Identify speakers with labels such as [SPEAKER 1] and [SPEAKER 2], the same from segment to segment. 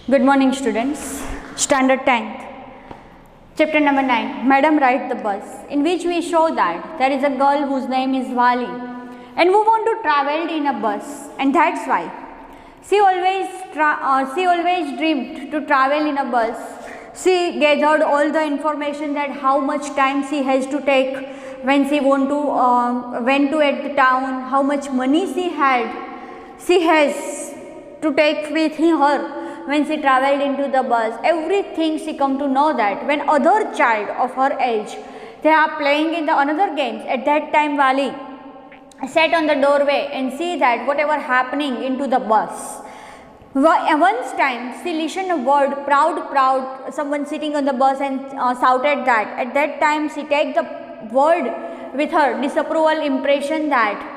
[SPEAKER 1] Good morning, students. Standard 10th, chapter number 9, Madam Ride the Bus, in which we show that there is a girl whose name is Vali and who want to travel in a bus, and that's why she always dreamed to travel in a bus. She gathered all the information that how much time she has to take when she want to went to at the town, how much money she has to take with her when she travelled into the bus. Everything she come to know that when other child of her age they are playing in the another games, at that time Vali sat on the doorway and see that whatever happening into the bus. Once time she listened a word proud, someone sitting on the bus and shouted that. At that time she take the word with her disapproval impression that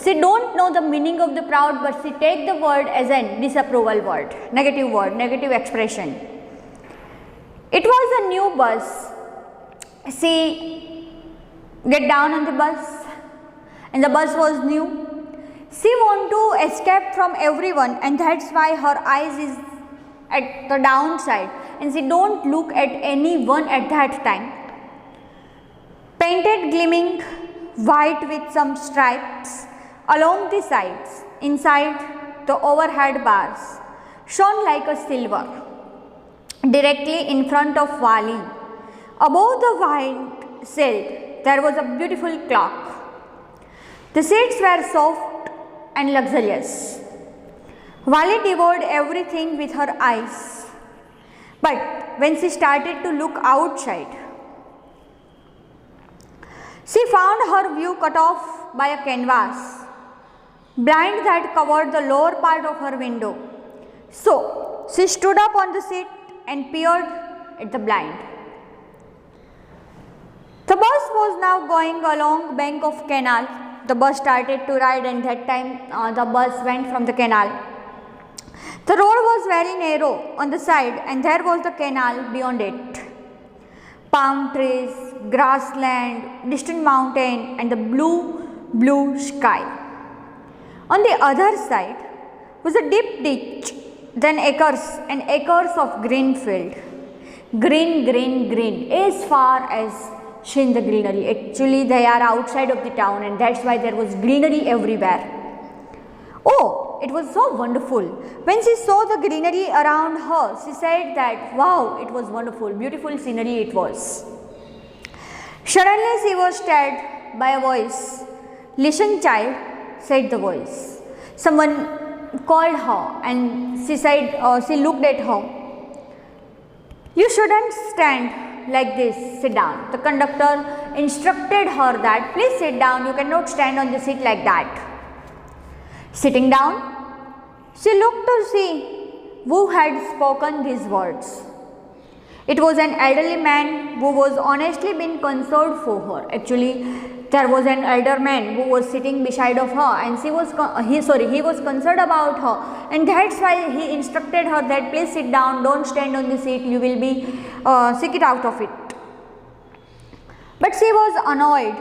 [SPEAKER 1] she don't know the meaning of the proud, but she take the word as a disapproval word, negative expression. It was a new bus. She get down on the bus and the bus was new. She want to escape from everyone, and that's why her eyes is at the downside and she don't look at anyone at that time. Painted gleaming white with some stripes along the sides, inside the overhead bars, shone like a silver. Directly in front of Vali, above the white silk, there was a beautiful clock. The seats were soft and luxurious. Vali devoured everything with her eyes. But when she started to look outside, she found her view cut off by a canvas blind that covered the lower part of her window. So she stood up on the seat and peered at the blind. The bus was now going along bank of canal. The bus started to ride, and that time the bus went from the canal. The road was very narrow on the side, and there was the canal beyond it. Palm trees, grassland, distant mountain, and the blue sky. On the other side was a deep ditch, then acres and acres of green field. Green, as far as seen the greenery. Actually, they are outside of the town, and that's why there was greenery everywhere. Oh, it was so wonderful. When she saw the greenery around her, she said that, wow, it was wonderful, beautiful scenery it was. Suddenly she was stirred by a voice. Listen, child, said the voice. Someone called her and she said, she looked at her. You shouldn't stand like this, sit down. The conductor instructed her that, please sit down, you cannot stand on the seat like that. Sitting down, she looked to see who had spoken these words. It was an elderly man who was honestly being concerned for her. Actually, there was an elder man who was sitting beside of her, and he was concerned about her, and that's why he instructed her that please sit down, don't stand on the seat, you will be sick it out of it. But she was annoyed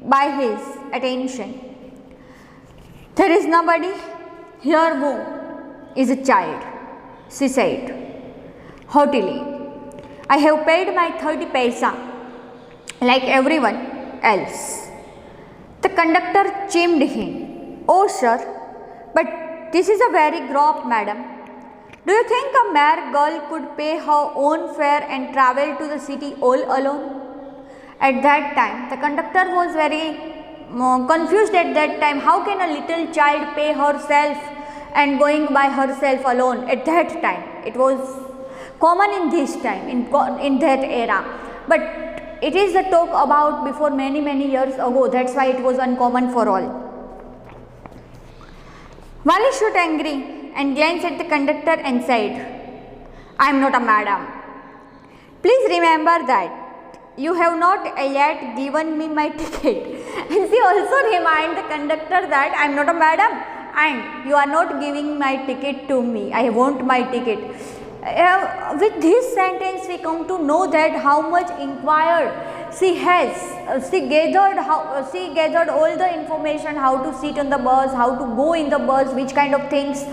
[SPEAKER 1] by his attention. There is nobody here who is a child, she said haughtily. I have paid my 30 paisa like everyone else. The conductor chimed him. Oh sir, but this is a very grope, madam. Do you think a mere girl could pay her own fare and travel to the city all alone? At that time, the conductor was very confused at that time. How can a little child pay herself and going by herself alone? At that time, it was common in this time, in that era. But it is a talk about before many years ago. That's why it was uncommon for all. Vali stood angry and glanced at the conductor and said, I am not a madam. Please remember that you have not yet given me my ticket. And she also reminded the conductor that I am not a madam and you are not giving my ticket to me. I want my ticket. With this sentence we come to know that how much inquired she gathered all the information, how to sit on the bus, how to go in the bus, which kind of things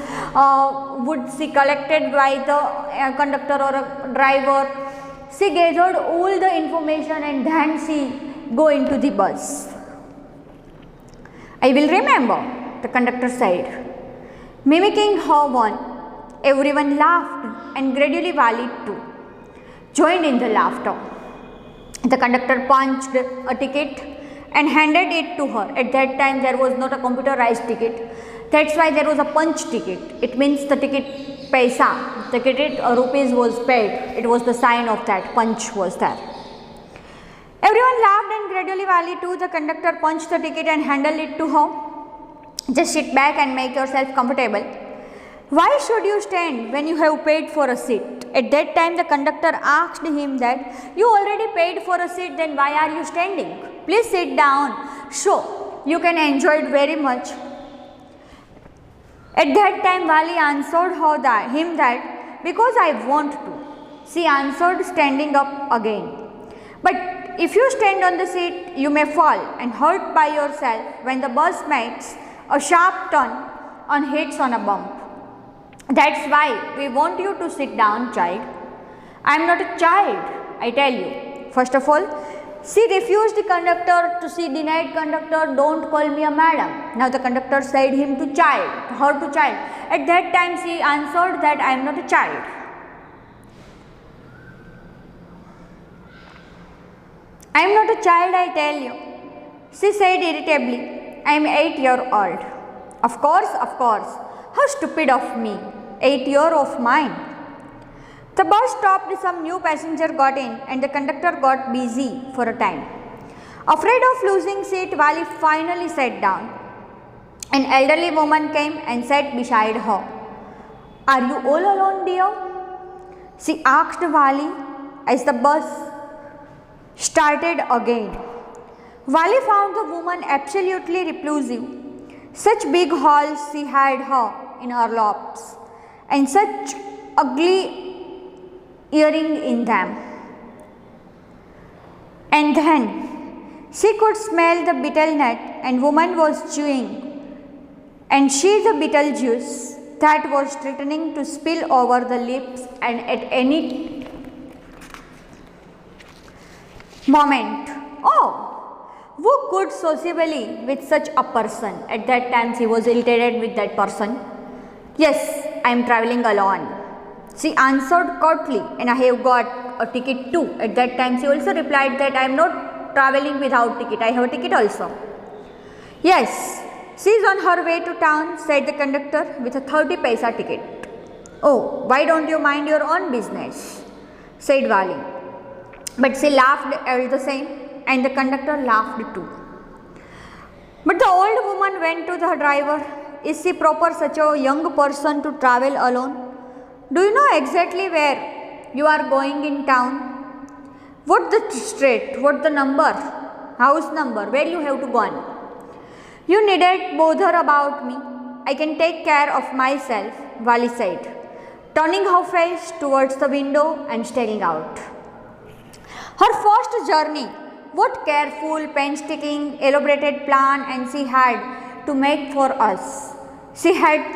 [SPEAKER 1] would she collected by the conductor or a driver. She gathered all the information and then she go into the bus. I will remember, the conductor said. Mimicking her one, everyone laughed and gradually Vali too joined in the laughter. The conductor punched a ticket and handed it to her. At that time there was not a computerized ticket. That's why there was a punch ticket. It means the ticket paisa, the ticket rupees was paid. It was the sign of that, punch was there. Everyone laughed and gradually Vali too. The conductor punched the ticket and handed it to her. Just sit back and make yourself comfortable. Why should you stand when you have paid for a seat? At that time the conductor asked him that, you already paid for a seat, then why are you standing? Please sit down. So you can enjoy it very much. At that time Vali answered him that, because I want to. She answered, standing up again. But if you stand on the seat, you may fall and hurt by yourself when the bus makes a sharp turn and hits on a bump. That's why we want you to sit down, child. I am not a child, I tell you. First of all, she refused the conductor she denied conductor, don't call me a madam. Now the conductor said him to child, her to child. At that time she answered that I am not a child. I am not a child, I tell you. She said irritably, I am 8 years old. Of course. How stupid of me. 8 years of mine. The bus stopped, some new passenger got in and the conductor got busy for a time. Afraid of losing seat, Vali finally sat down. An elderly woman came and sat beside her. Are you all alone, dear? She asked Vali as the bus started again. Vali found the woman absolutely repulsive. Such big holes she had her in her laps and such ugly earring in them. And then she could smell the betel nut and woman was chewing and she the betel juice that was threatening to spill over the lips and at any moment. Oh! Who could sociably with such a person? At that time she was irritated with that person. Yes, I am travelling alone. She answered curtly, and I have got a ticket too. At that time she also replied that I am not travelling without ticket. I have a ticket also. Yes, she is on her way to town, said the conductor with a 30 paisa ticket. Oh, why don't you mind your own business? Said Vali. But she laughed all the same. And the conductor laughed too. But the old woman went to the driver. Is she proper such a young person to travel alone? Do you know exactly where you are going in town? What the street? What the number? House number? Where you have to go on? You needn't bother about me. I can take care of myself, Vali said, turning her face towards the window and staring out. Her first journey. What careful, painstaking, elaborated plan and she had to make for us. She had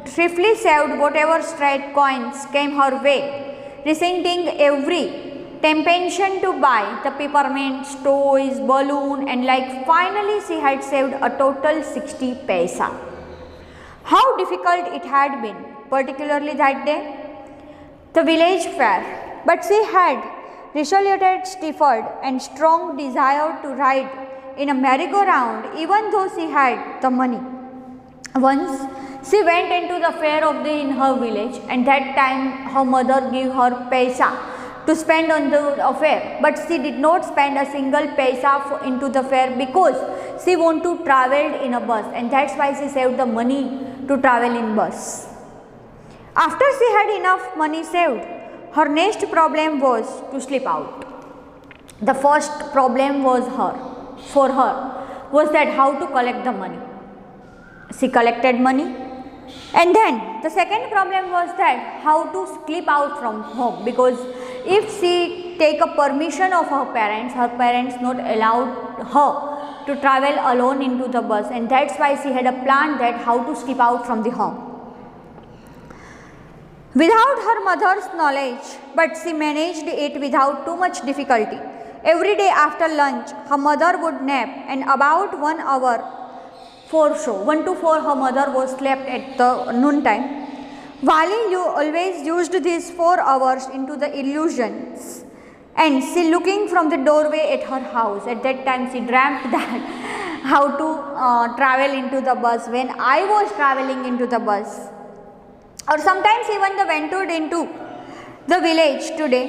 [SPEAKER 1] thriftily saved whatever stray coins came her way, resenting every temptation to buy the peppermints, toys, balloon and finally she had saved a total 60 paisa. How difficult it had been, particularly that day, the village fair, but she had resolute, stiffened and strong desire to ride in a merry-go-round even though she had the money. Once she went into the fair in her village and that time her mother gave her paisa to spend on the fair, but she did not spend a single paisa into the fair because she want to travel in a bus and that's why she saved the money to travel in bus. After she had enough money saved, her next problem was to slip out. The first problem was for her was that how to collect the money. She collected money and then the second problem was that how to slip out from home, because if she take a permission of her parents. Her parents not allowed her to travel alone into the bus, and that's why she had a plan that how to skip out from the home. Without her mother's knowledge, but she managed it without too much difficulty. Every day after lunch, her mother would nap, and about 1 hour 1 to 4 her mother was slept at the noon time. Vali always used these 4 hours into the illusions, and she looking from the doorway at her house. At that time she dreamt that how to travel into the bus when I was traveling into the bus, or sometimes even the ventured into the village today.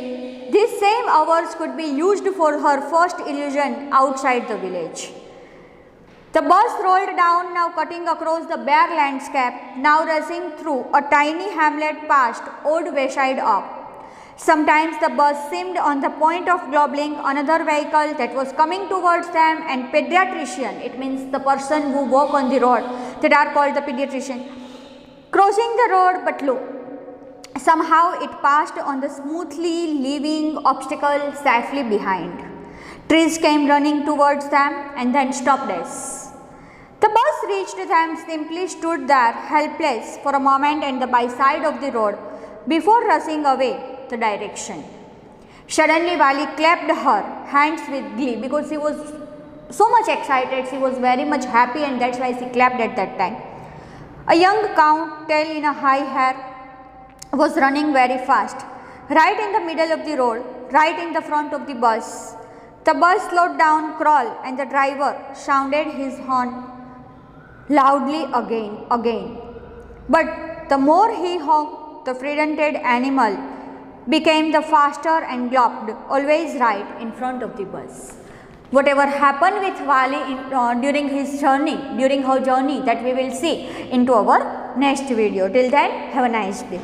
[SPEAKER 1] These same hours could be used for her first illusion outside the village. The bus rolled down, now cutting across the bare landscape, now rushing through a tiny hamlet past Old Wayside Up. Sometimes the bus seemed on the point of globbing another vehicle that was coming towards them, and pediatrician, it means the person who walk on the road, that are called the pediatrician, crossing the road, but look, somehow it passed on the smoothly leaving obstacle safely behind. Trees came running towards them and then stopped us. The bus reached them, simply stood there helpless for a moment at the by side of the road before rushing away the direction. Suddenly Vali clapped her hands with glee because she was so much excited, she was very much happy, and that's why she clapped at that time. A young cow, tail in a high hair, was running very fast, right in the middle of the road, right in the front of the bus. The bus slowed down, crawl, and the driver sounded his horn loudly again. But the more he honked, the frightened animal became the faster and galloped always right in front of the bus. Whatever happened with Vali during her journey, that we will see into our next video. Till then, have a nice day.